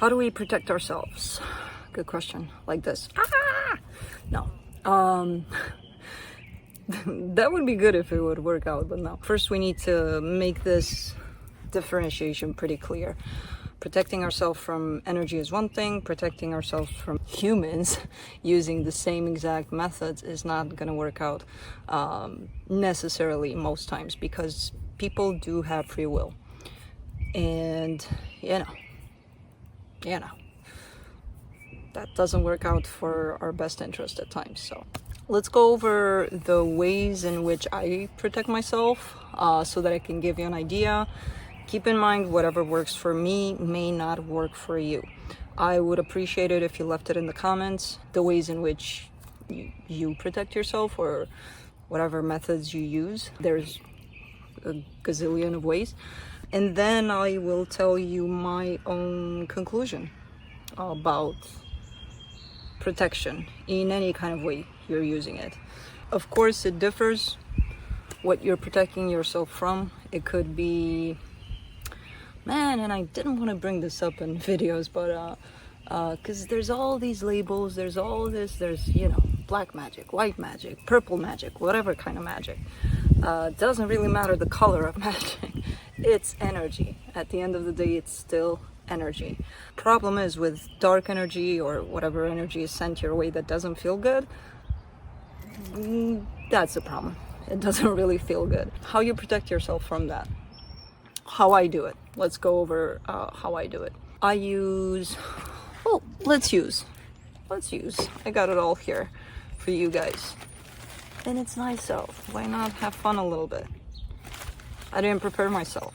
How do we protect ourselves? Good question. Like this. No. That would be good if it would work out, but no. First, we need to make this differentiation pretty clear. Protecting ourselves from energy is one thing. Protecting ourselves from humans using the same exact methods is not going to work out necessarily most times, because people do have free will. And, that doesn't work out for our best interest at times. So let's go over the ways in which I protect myself so that I can give you an idea. Keep in mind, whatever works for me may not work for you. I would appreciate it if you left it in the comments, the ways in which you protect yourself or whatever methods you use. There's a gazillion of ways. And then I will tell you my own conclusion about protection in any kind of way you're using it. Of course, it differs what you're protecting yourself from. It could be, and I didn't want to bring this up in videos, but because there's all these labels, there's all this, there's, black magic, white magic, purple magic, whatever kind of magic. Doesn't really matter the color of magic. It's energy. At the end of the day, it's still energy. Problem is, with dark energy or whatever energy is sent your way that doesn't feel good, that's the problem. It doesn't really feel good. How you protect yourself from that? How I do it. Let's go over how I do it. I got it all here for you guys. And it's nice, so why not have fun a little bit? I didn't prepare myself.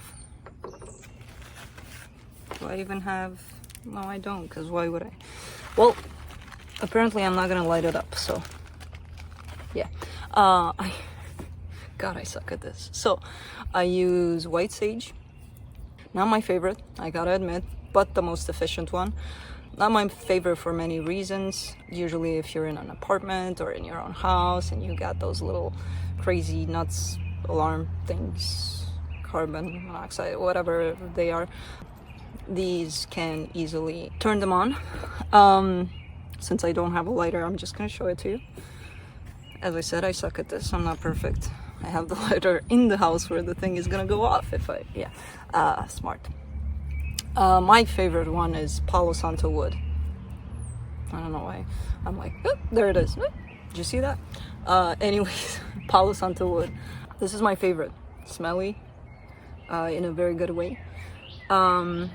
Do I even have... No, I don't, because why would I? Well, apparently I'm not gonna light it up, so... Yeah. God, I suck at this. So, I use white sage. Not my favorite, I gotta admit, but the most efficient one. Not my favorite for many reasons. Usually if you're in an apartment or in your own house and you got those little crazy nuts alarm things, carbon monoxide, whatever they are, these can easily turn them on. Since I don't have a lighter, I'm just gonna show it to you. As I said, I suck at this, I'm not perfect. I have the lighter in the house where the thing is gonna go off if smart. My favorite one is Palo Santo wood. I don't know why. I'm like, oh, there it is. Oh, did you see that? Anyways, Palo Santo wood. This is my favorite. Smelly, in a very good way. When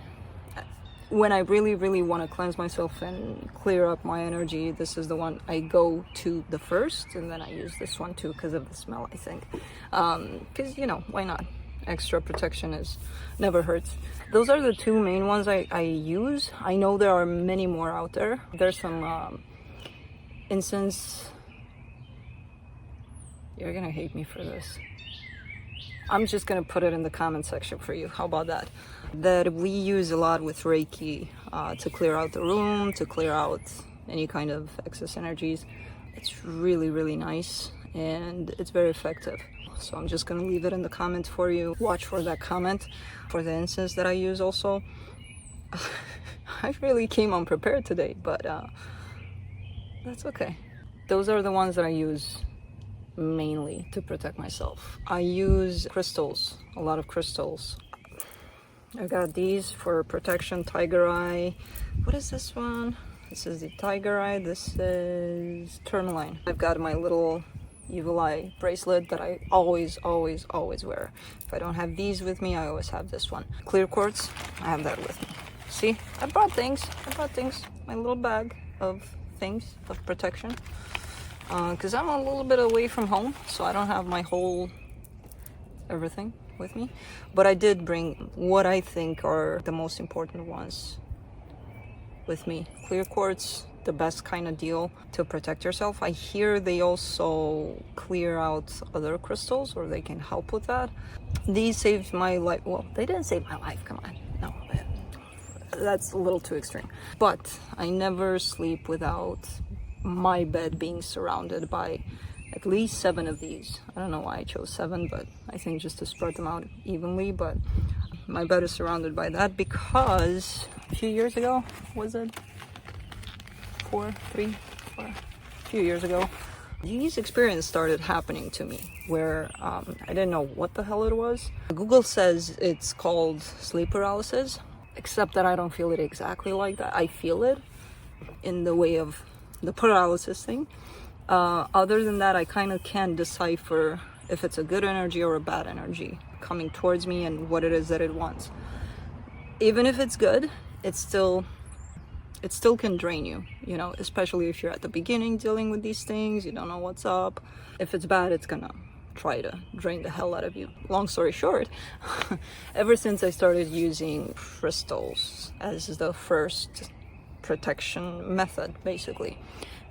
I really, really want to cleanse myself and clear up my energy, this is the one I go to the first, and then I use this one too because of the smell, I think. Because, why not? Extra protection never hurts. Those are the two main ones I use. I know there are many more out there. There's some incense. You're gonna hate me for this. I'm just gonna put it in the comment section for you. How about that? That we use a lot with Reiki to clear out the room, to clear out any kind of excess energies. It's really, really nice and it's very effective. So I'm just gonna leave it in the comments for you. Watch for that comment for the incense that I use also. I really came unprepared today, but that's okay. Those are the ones that I use mainly to protect myself. I use crystals, a lot of crystals. I got these for protection, tiger eye. What is this one? This is the tiger eye, this is tourmaline. I've got my little evil eye bracelet that I always wear. If I don't have these with me, I always have this one. Clear quartz, I have that with me. See, I brought things, my little bag of things of protection. Because I'm a little bit away from home, so I don't have my whole everything with me. But I did bring what I think are the most important ones with me. Clear quartz, the best kind of deal to protect yourself. I hear they also clear out other crystals, or they can help with that. These saved my life. Well, they didn't save my life, come on. No, that's a little too extreme. But I never sleep without my bed being surrounded by at least 7 of these. I don't know why I chose 7, but I think just to spread them out evenly. But my bed is surrounded by that because a few years ago, was it? A few years ago, these experiences started happening to me where I didn't know what the hell it was. Google says it's called sleep paralysis, except that I don't feel it exactly like that. I feel it in the way of the paralysis thing. Other than that, I kind of can't decipher if it's a good energy or a bad energy coming towards me and what it is that it wants. Even if it's good, it still can drain you, you know, especially if you're at the beginning dealing with these things, you don't know what's up. If it's bad, it's gonna try to drain the hell out of you. Long story short, ever since I started using crystals as the first protection method, basically,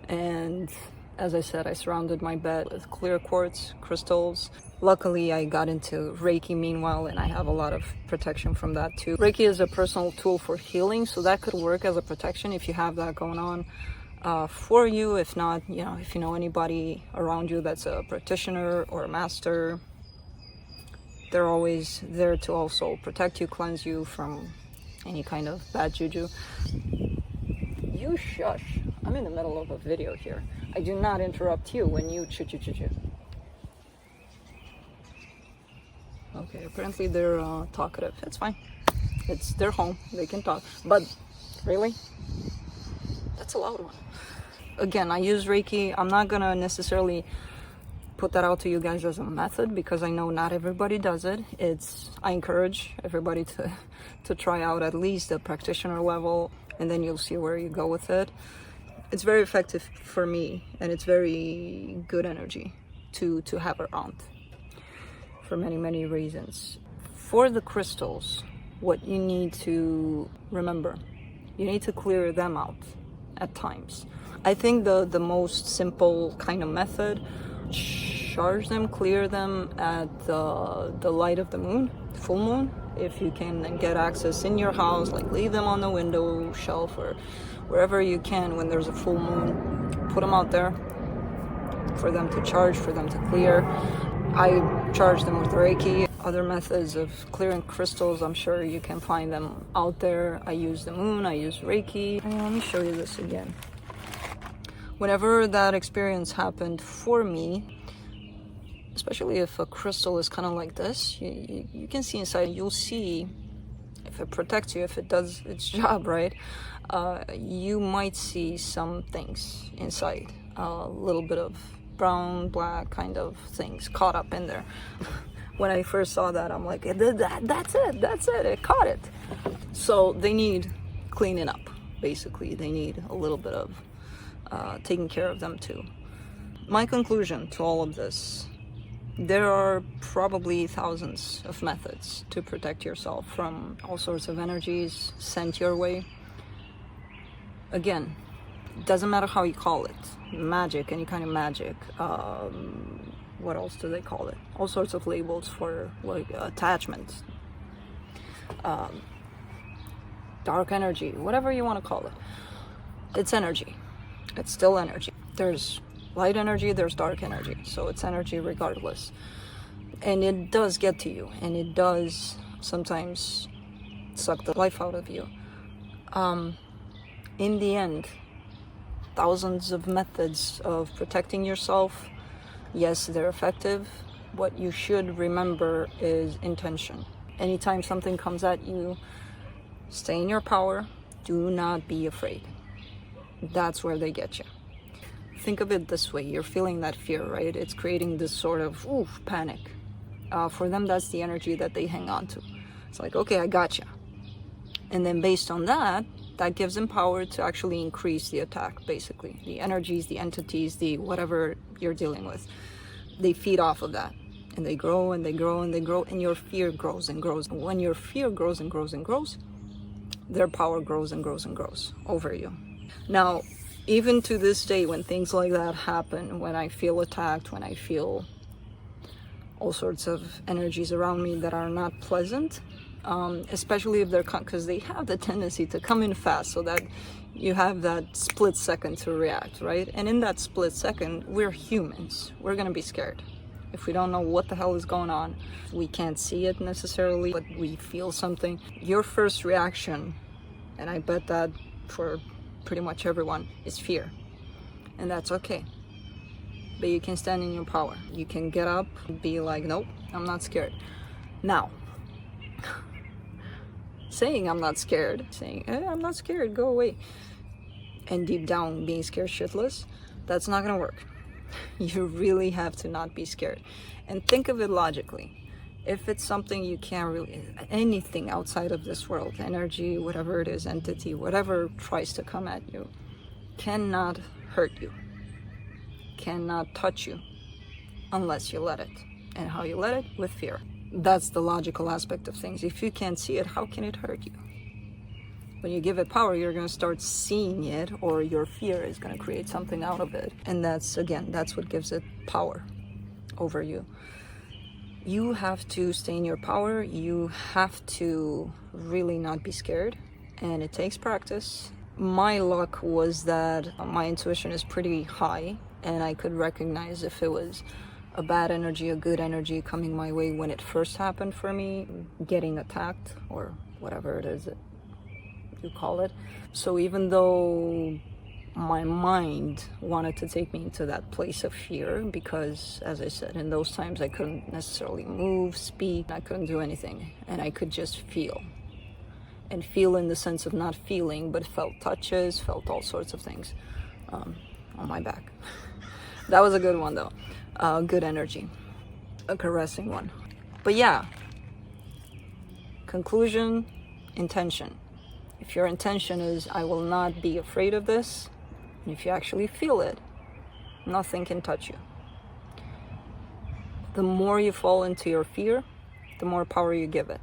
and as I said, I surrounded my bed with clear quartz crystals. Luckily, I got into Reiki meanwhile, and I have a lot of protection from that too. Reiki is a personal tool for healing, so that could work as a protection if you have that going on for you. If not, you know, if you know anybody around you that's a practitioner or a master, they're always there to also protect you, cleanse you from any kind of bad juju. You shush. I'm in the middle of a video here. I do not interrupt you when you choo. Okay, apparently they're talkative. It's fine. It's their home. They can talk. But really? That's a loud one. Again, I use Reiki. I'm not gonna necessarily put that out to you guys as a method because I know not everybody does it. I encourage everybody to try out at least the practitioner level, and then you'll see where you go with it. It's very effective for me, and it's very good energy to have around for many reasons. For the crystals, what you need to remember, you need to clear them out at times. I think the most simple kind of method, charge them, clear them at the light of the moon, full moon. If you can get access in your house, like leave them on the window shelf or wherever you can when there's a full moon, put them out there for them to charge, for them to clear. I charge them with Reiki. Other methods of clearing crystals, I'm sure you can find them out there. I use the moon, I use Reiki. And let me show you this again. Whenever that experience happened for me, especially if a crystal is kind of like this, you can see inside, you'll see if it protects you, if it does its job right, you might see some things inside, a little bit of brown, black kind of things caught up in there. When I first saw that, I'm like, that's it, it caught it. So they need cleaning up, basically. They need a little bit of taking care of them too. My conclusion to all of this, there are probably thousands of methods to protect yourself from all sorts of energies sent your way. Again, it doesn't matter how you call it. Magic, any kind of magic. What else do they call it? All sorts of labels for like attachments. Dark energy, whatever you want to call it. It's energy. It's still energy. There's light energy, there's dark energy. So it's energy regardless. And it does get to you. And it does sometimes suck the life out of you. In the end, thousands of methods of protecting yourself. Yes, they're effective. What you should remember is intention. Anytime something comes at you, stay in your power. Do not be afraid. That's where they get you. Think of it this way. You're feeling that fear, right? It's creating this sort of panic. For them, that's the energy that they hang on to. It's like, okay, I got you. And then based on that, that gives them power to actually increase the attack, basically. The energies, the entities, the whatever you're dealing with. They feed off of that. And they grow and they grow and they grow. And your fear grows and grows. And when your fear grows and grows and grows, their power grows and grows and grows over you. Now, even to this day, when things like that happen, when I feel attacked, when I feel all sorts of energies around me that are not pleasant, especially if they're, because they have the tendency to come in fast, so that you have that split second to react, right? And in that split second, we're humans. We're gonna be scared. if we don't know what the hell is going on, we can't see it necessarily, but we feel something, your first reaction, and I bet that for pretty much everyone, is fear. And that's okay. But you can stand in your power. You can get up and be like, nope, I'm not scared. Now, saying I'm not scared, saying, I'm not scared, go away, and deep down being scared shitless, that's not gonna work. You really have to not be scared. And think of it logically. If it's something you can't really, anything outside of this world, energy, whatever it is, entity, whatever tries to come at you, cannot hurt you, cannot touch you, unless you let it. And how you let it? With fear. That's the logical aspect of things. If you can't see it, how can it hurt you? When you give it power, you're going to start seeing it, or your fear is going to create something out of it. And that's, again, that's what gives it power over you. You have to stay in your power. You have to really not be scared. And it takes practice. My luck was that my intuition is pretty high, and I could recognize if it was a bad energy, a good energy coming my way when it first happened for me, getting attacked, or whatever it is you call it. So even though my mind wanted to take me into that place of fear, because as I said, in those times I couldn't necessarily move, speak, I couldn't do anything, and I could just feel. And feel in the sense of not feeling, but felt touches, felt all sorts of things on my back. That was a good one though. Good energy, a caressing one. But yeah, conclusion, intention. If your intention is, I will not be afraid of this, and if you actually feel it, nothing can touch you. The more you fall into your fear, the more power you give it.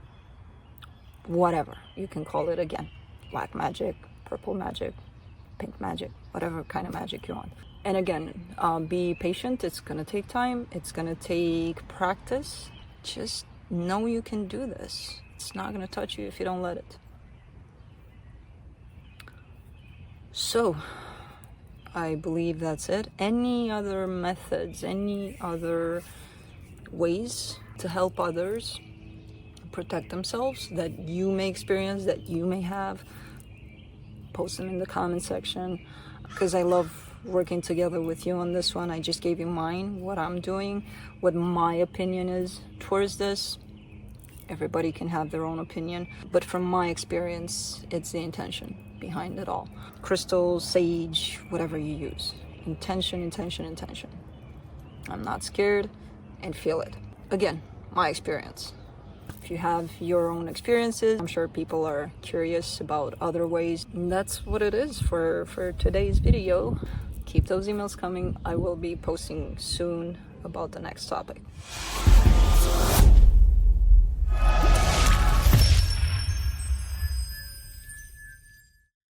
Whatever you can call it, again, black magic, purple magic, pink magic, whatever kind of magic you want. And again, be patient. It's gonna take time. It's gonna take practice. Just know you can do this. It's not gonna touch you if you don't let it. So, I believe that's it. Any other methods, any other ways to help others protect themselves that you may experience, that you may have, post them in the comment section, because I love working together with you on this one. I just gave you mine, what I'm doing, what my opinion is towards this. Everybody can have their own opinion, but from my experience, it's the intention behind it all. Crystals, sage, whatever you use. Intention, intention, intention. I'm not scared, and feel it. Again, my experience. If you have your own experiences, I'm sure people are curious about other ways. And that's what it is for today's video. Keep those emails coming. I will be posting soon about the next topic.